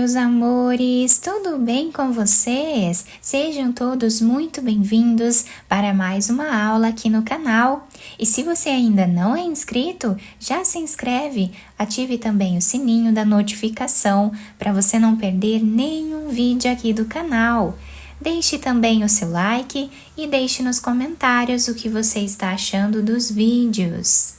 meus amores, tudo bem com vocês? Sejam todos muito bem-vindos para mais uma aula aqui no canal. E se você ainda não é inscrito, já se inscreve, ative também o sininho da notificação para você não perder nenhum vídeo aqui do canal. Deixe também o seu like e deixe nos comentários o que você está achando dos vídeos.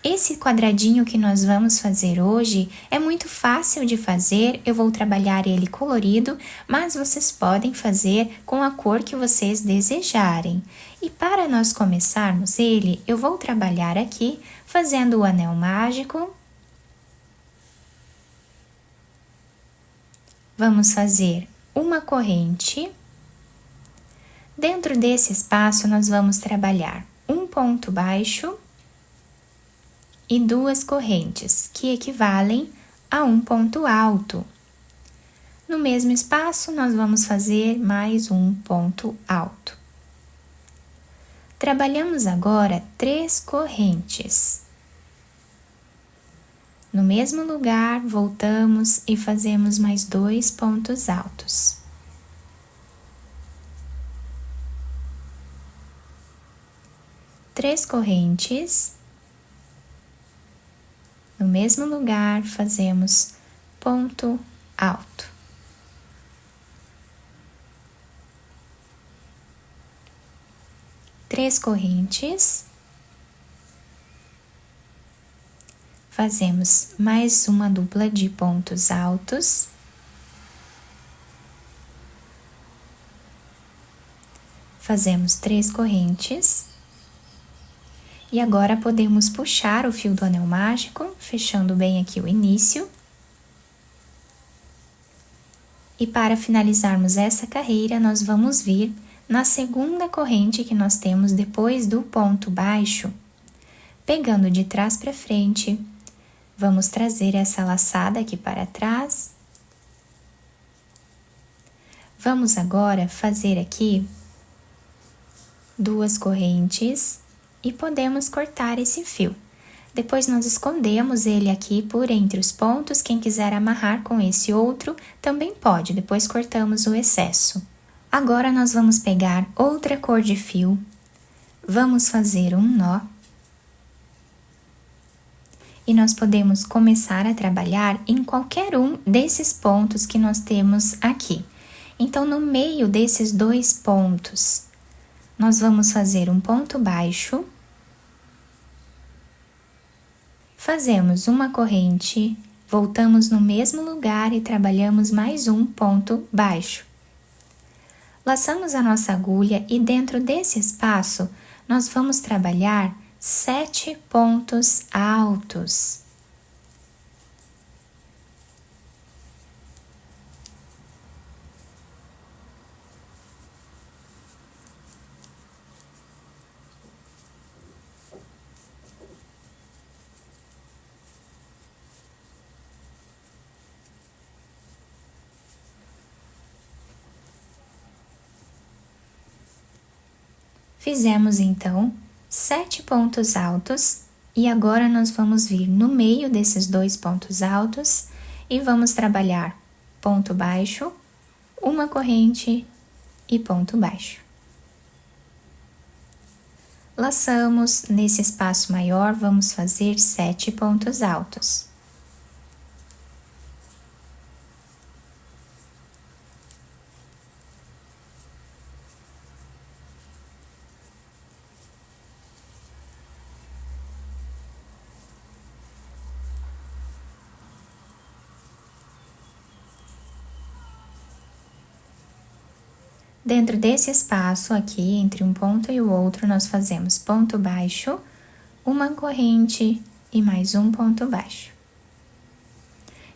Esse quadradinho que nós vamos fazer hoje é muito fácil de fazer, eu vou trabalhar ele colorido, mas vocês podem fazer com a cor que vocês desejarem. E para nós começarmos ele, eu vou trabalhar aqui fazendo o anel mágico. Vamos fazer uma corrente. Dentro desse espaço, nós vamos trabalhar um ponto baixo e duas correntes, que equivalem a um ponto alto. No mesmo espaço, nós vamos fazer mais um ponto alto. Trabalhamos agora 3 correntes. No mesmo lugar, voltamos e fazemos mais 2 pontos altos. Três correntes. No mesmo lugar, fazemos ponto alto. Três correntes. Fazemos mais uma dupla de pontos altos. Fazemos 3 correntes. E agora podemos puxar o fio do anel mágico, fechando bem aqui o início. E para finalizarmos essa carreira, nós vamos vir na segunda corrente que nós temos depois do ponto baixo. Pegando de trás para frente, vamos trazer essa laçada aqui para trás. Vamos agora fazer aqui 2 correntes. E podemos cortar esse fio. Depois nós escondemos ele aqui por entre os pontos, quem quiser amarrar com esse outro também pode, depois cortamos o excesso. Agora nós vamos pegar outra cor de fio, vamos fazer um nó. E nós podemos começar a trabalhar em qualquer um desses pontos que nós temos aqui. Então, no meio desses 2 pontos, nós vamos fazer um ponto baixo, fazemos uma corrente, voltamos no mesmo lugar e trabalhamos mais um ponto baixo. Laçamos a nossa agulha e dentro desse espaço, nós vamos trabalhar 7 pontos altos. Fizemos então 7 pontos altos e agora nós vamos vir no meio desses 2 pontos altos e vamos trabalhar ponto baixo, uma corrente e ponto baixo. Laçamos, nesse espaço maior vamos fazer 7 pontos altos. Dentro desse espaço aqui, entre um ponto e o outro, nós fazemos ponto baixo, uma corrente e mais um ponto baixo.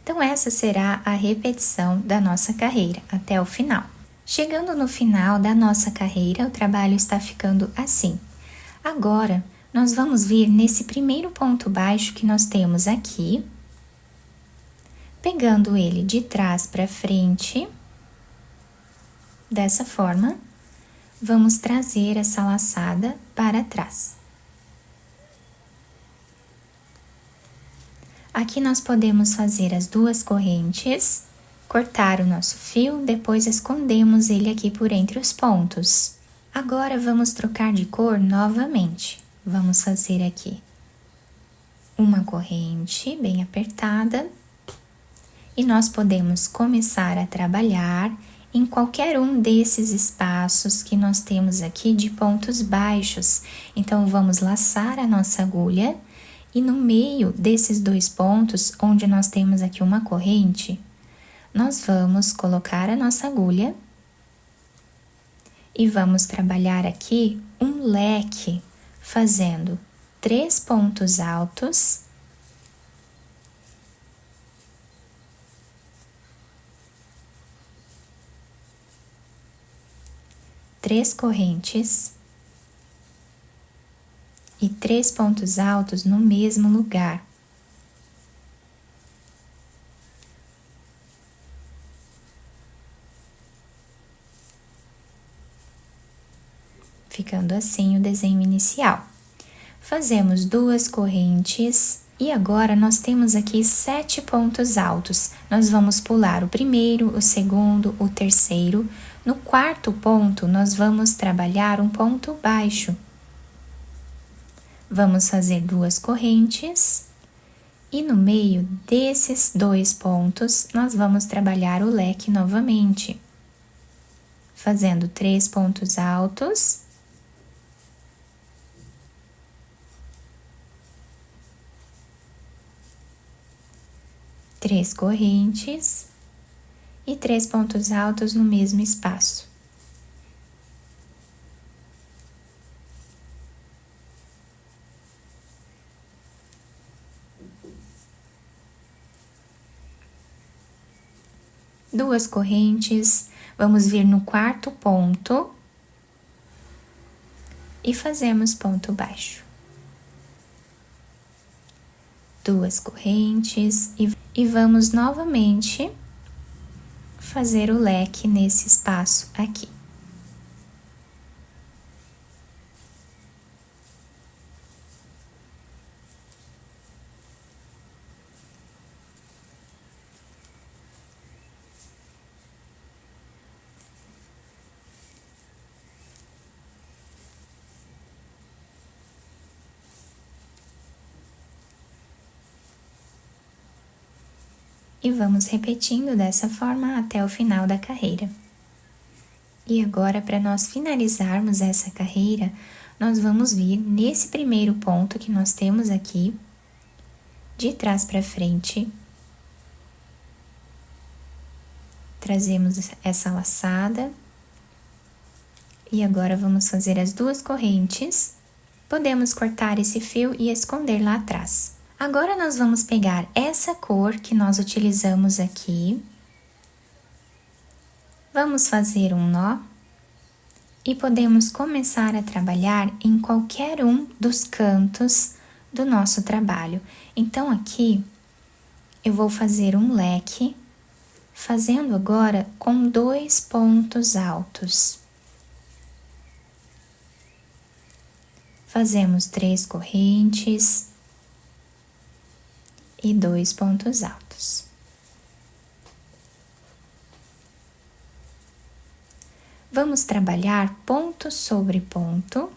Então, essa será a repetição da nossa carreira até o final. Chegando no final da nossa carreira, o trabalho está ficando assim. Agora, nós vamos vir nesse primeiro ponto baixo que nós temos aqui, pegando ele de trás para frente. Dessa forma, vamos trazer essa laçada para trás. Aqui nós podemos fazer as 2 correntes cortar o nosso fio, depois escondemos ele aqui por entre os pontos. Agora vamos trocar de cor novamente. Vamos fazer aqui uma corrente bem apertada e nós podemos começar a trabalhar em qualquer um desses espaços que nós temos aqui de pontos baixos. Então, vamos laçar a nossa agulha e no meio desses dois pontos, onde nós temos aqui uma corrente, nós vamos colocar a nossa agulha e vamos trabalhar aqui um leque, fazendo 3 pontos altos, três correntes e 3 pontos altos no mesmo lugar. Ficando assim o desenho inicial. Fazemos 2 correntes e agora nós temos aqui 7 pontos altos. Nós vamos pular o primeiro, o segundo, o terceiro. No quarto ponto, nós vamos trabalhar um ponto baixo. Vamos fazer 2 correntes e no meio desses 2 pontos, nós vamos trabalhar o leque novamente, fazendo 3 pontos altos. Três correntes e 3 pontos altos no mesmo espaço. Duas correntes, vamos vir no quarto ponto e fazemos ponto baixo. 2 correntes e vamos novamente fazer o leque nesse espaço aqui. E vamos repetindo dessa forma até o final da carreira. E agora, para nós finalizarmos essa carreira, nós vamos vir nesse primeiro ponto que nós temos aqui, de trás para frente. Trazemos essa laçada. E agora vamos fazer as 2 correntes. Podemos cortar esse fio e esconder lá atrás. Agora, nós vamos pegar essa cor que nós utilizamos aqui, vamos fazer um nó e podemos começar a trabalhar em qualquer um dos cantos do nosso trabalho. Então, aqui, eu vou fazer um leque, fazendo agora com 2 pontos altos. Fazemos 3 correntes e 2 pontos altos. Vamos trabalhar ponto sobre ponto.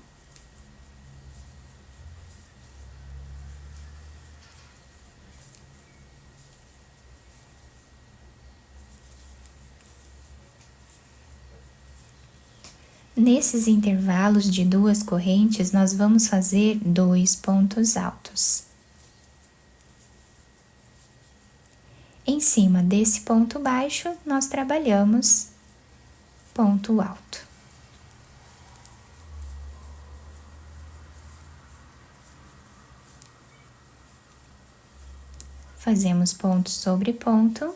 Nesses intervalos de 2 correntes, nós vamos fazer 2 pontos altos. Em cima desse ponto baixo, nós trabalhamos ponto alto. Fazemos ponto sobre ponto.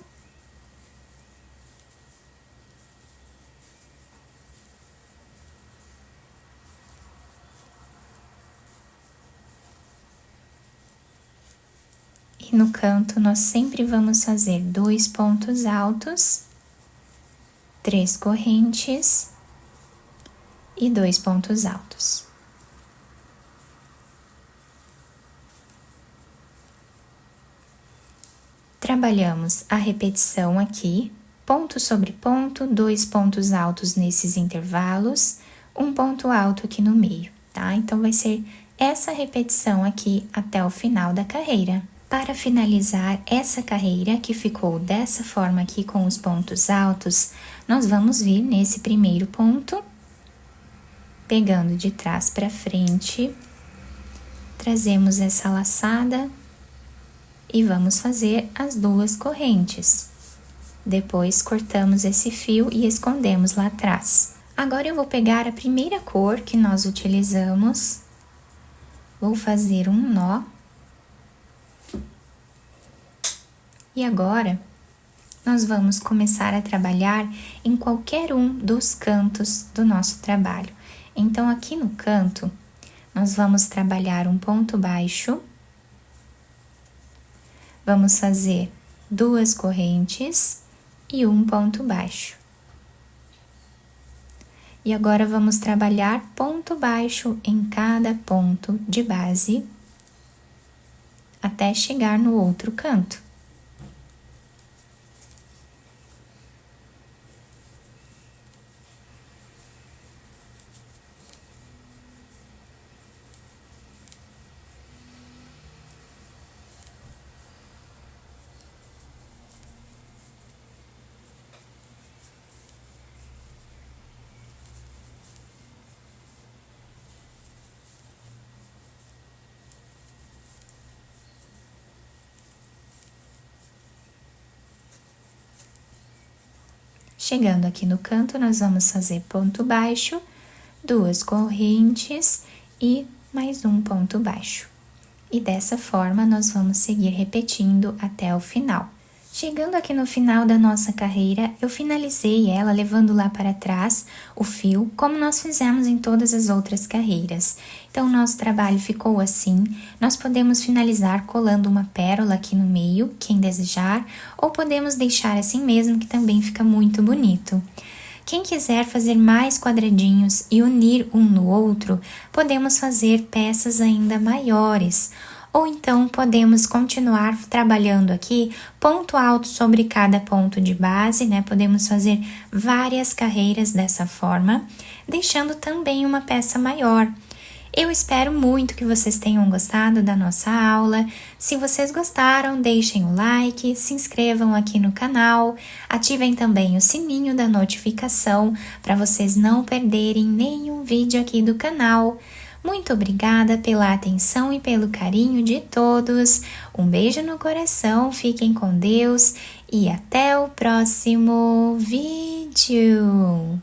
E no canto, nós sempre vamos fazer 2 pontos altos, 3 correntes e 2 pontos altos. Trabalhamos a repetição aqui, ponto sobre ponto, 2 pontos altos nesses intervalos, um ponto alto aqui no meio, tá? Então, vai ser essa repetição aqui até o final da carreira. Para finalizar essa carreira, que ficou dessa forma aqui com os pontos altos, nós vamos vir nesse primeiro ponto, pegando de trás para frente, trazemos essa laçada e vamos fazer as 2 correntes. Depois, cortamos esse fio e escondemos lá atrás. Agora, eu vou pegar a primeira cor que nós utilizamos, vou fazer um nó. E agora, nós vamos começar a trabalhar em qualquer um dos cantos do nosso trabalho. Então, aqui no canto, nós vamos trabalhar um ponto baixo, vamos fazer 2 correntes e um ponto baixo. E agora, vamos trabalhar ponto baixo em cada ponto de base, até chegar no outro canto. Chegando aqui no canto, nós vamos fazer ponto baixo, 2 correntes e mais um ponto baixo. E dessa forma, nós vamos seguir repetindo até o final. Chegando aqui no final da nossa carreira, eu finalizei ela levando lá para trás o fio, como nós fizemos em todas as outras carreiras. Então, o nosso trabalho ficou assim. Nós podemos finalizar colando uma pérola aqui no meio, quem desejar, ou podemos deixar assim mesmo, que também fica muito bonito. Quem quiser fazer mais quadradinhos e unir um no outro, podemos fazer peças ainda maiores. Ou então, podemos continuar trabalhando aqui ponto alto sobre cada ponto de base, né? Podemos fazer várias carreiras dessa forma, deixando também uma peça maior. Eu espero muito que vocês tenham gostado da nossa aula. Se vocês gostaram, deixem o like, se inscrevam aqui no canal, ativem também o sininho da notificação para vocês não perderem nenhum vídeo aqui do canal. Muito obrigada pela atenção e pelo carinho de todos. Um beijo no coração, fiquem com Deus e até o próximo vídeo.